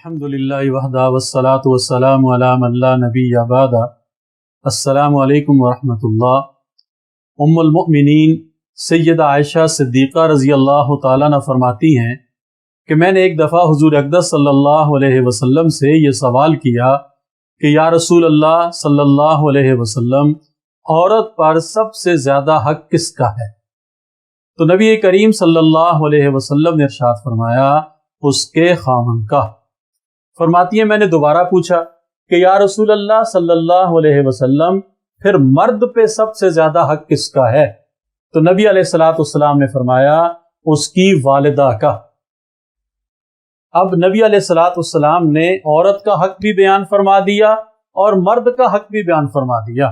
الحمدللہ وحدہ والصلاة والسلام علی من لا نبی بعدہ۔ السلام علیکم ورحمۃ اللہ۔ ام المؤمنین سیدہ عائشہ صدیقہ رضی اللہ تعالیٰ عنہ فرماتی ہیں کہ میں نے ایک دفعہ حضور اقدس صلی اللہ علیہ وسلم سے یہ سوال کیا کہ یا رسول اللہ صلی اللہ علیہ وسلم، عورت پر سب سے زیادہ حق کس کا ہے؟ تو نبی کریم صلی اللہ علیہ وسلم نے ارشاد فرمایا اس کے خاوند کا۔ فرماتی ہے میں نے دوبارہ پوچھا کہ یا رسول اللہ صلی اللہ علیہ وسلم، پھر مرد پہ سب سے زیادہ حق کس کا ہے؟ تو نبی علیہ الصلوۃ والسلام نے فرمایا اس کی والدہ کا۔ اب نبی علیہ الصلوۃ والسلام نے عورت کا حق بھی بیان فرما دیا اور مرد کا حق بھی بیان فرما دیا۔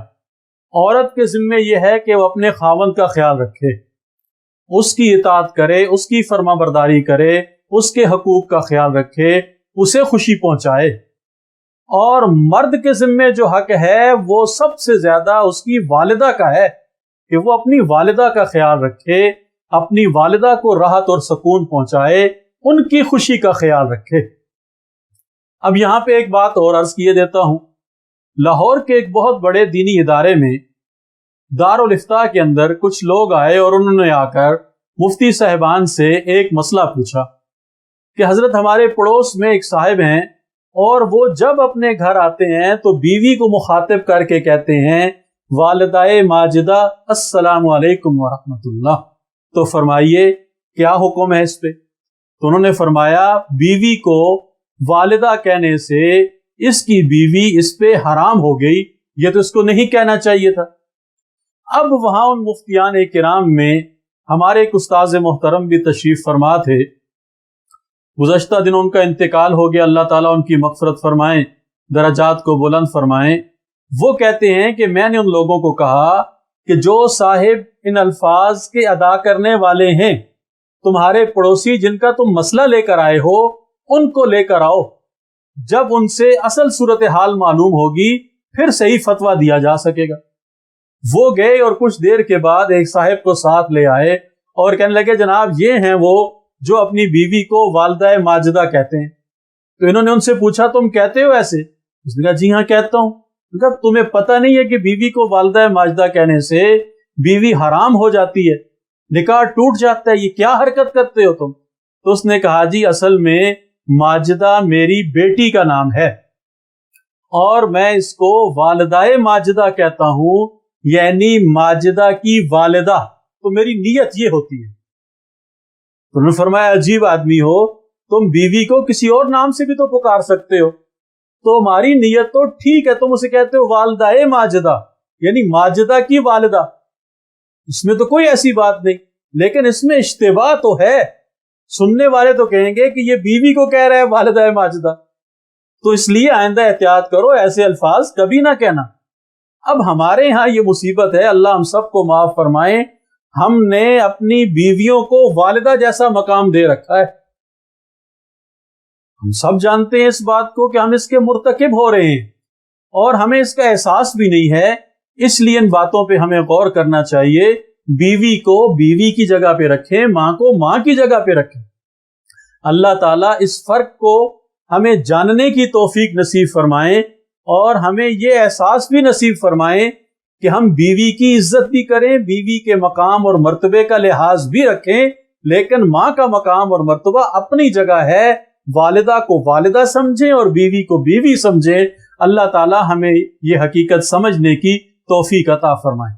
عورت کے ذمے یہ ہے کہ وہ اپنے خاوند کا خیال رکھے، اس کی اطاعت کرے، اس کی فرما برداری کرے، اس کے حقوق کا خیال رکھے، اسے خوشی پہنچائے۔ اور مرد کے ذمے جو حق ہے وہ سب سے زیادہ اس کی والدہ کا ہے کہ وہ اپنی والدہ کا خیال رکھے، اپنی والدہ کو راحت اور سکون پہنچائے، ان کی خوشی کا خیال رکھے۔ اب یہاں پہ ایک بات اور عرض کیے دیتا ہوں۔ لاہور کے ایک بہت بڑے دینی ادارے میں دارالافتاء کے اندر کچھ لوگ آئے اور انہوں نے آ کر مفتی صاحبان سے ایک مسئلہ پوچھا کہ حضرت ہمارے پڑوس میں ایک صاحب ہیں اور وہ جب اپنے گھر آتے ہیں تو بیوی کو مخاطب کر کے کہتے ہیں والدائے ماجدہ السلام علیکم ورحمۃ اللہ، تو فرمائیے کیا حکم ہے اس پہ؟ تو انہوں نے فرمایا بیوی کو والدہ کہنے سے اس کی بیوی اس پہ حرام ہو گئی، یہ تو اس کو نہیں کہنا چاہیے تھا۔ اب وہاں ان مفتیان کرام میں ہمارے ایک استاذ محترم بھی تشریف فرما تھے، گزشتہ دن ان کا انتقال ہو گیا، اللہ تعالیٰ ان کی مغفرت فرمائیں، درجات کو بلند فرمائیں۔ وہ کہتے ہیں کہ میں نے ان لوگوں کو کہا کہ جو صاحب ان الفاظ کے ادا کرنے والے ہیں، تمہارے پڑوسی جن کا تم مسئلہ لے کر آئے ہو، ان کو لے کر آؤ، جب ان سے اصل صورتحال معلوم ہوگی پھر صحیح فتویٰ دیا جا سکے گا۔ وہ گئے اور کچھ دیر کے بعد ایک صاحب کو ساتھ لے آئے اور کہنے لگے جناب یہ ہیں وہ جو اپنی بیوی کو والدہ ماجدہ کہتے ہیں۔ تو انہوں نے ان سے پوچھا تم کہتے ہو ایسے؟ اس نے کہا جی ہاں کہتا ہوں۔ کہا تمہیں پتہ نہیں ہے کہ بیوی کو والدہ ماجدہ کہنے سے بیوی حرام ہو جاتی ہے، نکاح ٹوٹ جاتا ہے، یہ کیا حرکت کرتے ہو تم؟ تو اس نے کہا جی اصل میں ماجدہ میری بیٹی کا نام ہے اور میں اس کو والدہ ماجدہ کہتا ہوں، یعنی ماجدہ کی والدہ، تو میری نیت یہ ہوتی ہے۔ تو انہوں نے فرمایا عجیب آدمی ہو، تم بیوی کو کسی اور نام سے بھی تو پکار سکتے ہو، تو ہماری نیت تو ٹھیک ہے، تم اسے کہتے ہو والدہ ماجدہ یعنی ماجدہ کی والدہ، اس میں تو کوئی ایسی بات نہیں، لیکن اس میں اشتباہ تو ہے، سننے والے تو کہیں گے کہ یہ بیوی کو کہہ رہا ہے والدہ ماجدہ، تو اس لیے آئندہ احتیاط کرو، ایسے الفاظ کبھی نہ کہنا۔ اب ہمارے ہاں یہ مصیبت ہے، اللہ ہم سب کو معاف فرمائے، ہم نے اپنی بیویوں کو والدہ جیسا مقام دے رکھا ہے۔ ہم سب جانتے ہیں اس بات کو کہ ہم اس کے مرتکب ہو رہے ہیں اور ہمیں اس کا احساس بھی نہیں ہے، اس لیے ان باتوں پہ ہمیں غور کرنا چاہیے۔ بیوی کو بیوی کی جگہ پہ رکھیں، ماں کو ماں کی جگہ پہ رکھیں۔ اللہ تعالیٰ اس فرق کو ہمیں جاننے کی توفیق نصیب فرمائیں اور ہمیں یہ احساس بھی نصیب فرمائیں کہ ہم بیوی کی عزت بھی کریں، بیوی کے مقام اور مرتبے کا لحاظ بھی رکھیں، لیکن ماں کا مقام اور مرتبہ اپنی جگہ ہے، والدہ کو والدہ سمجھیں اور بیوی کو بیوی سمجھیں۔ اللہ تعالی ہمیں یہ حقیقت سمجھنے کی توفیق عطا فرمائے۔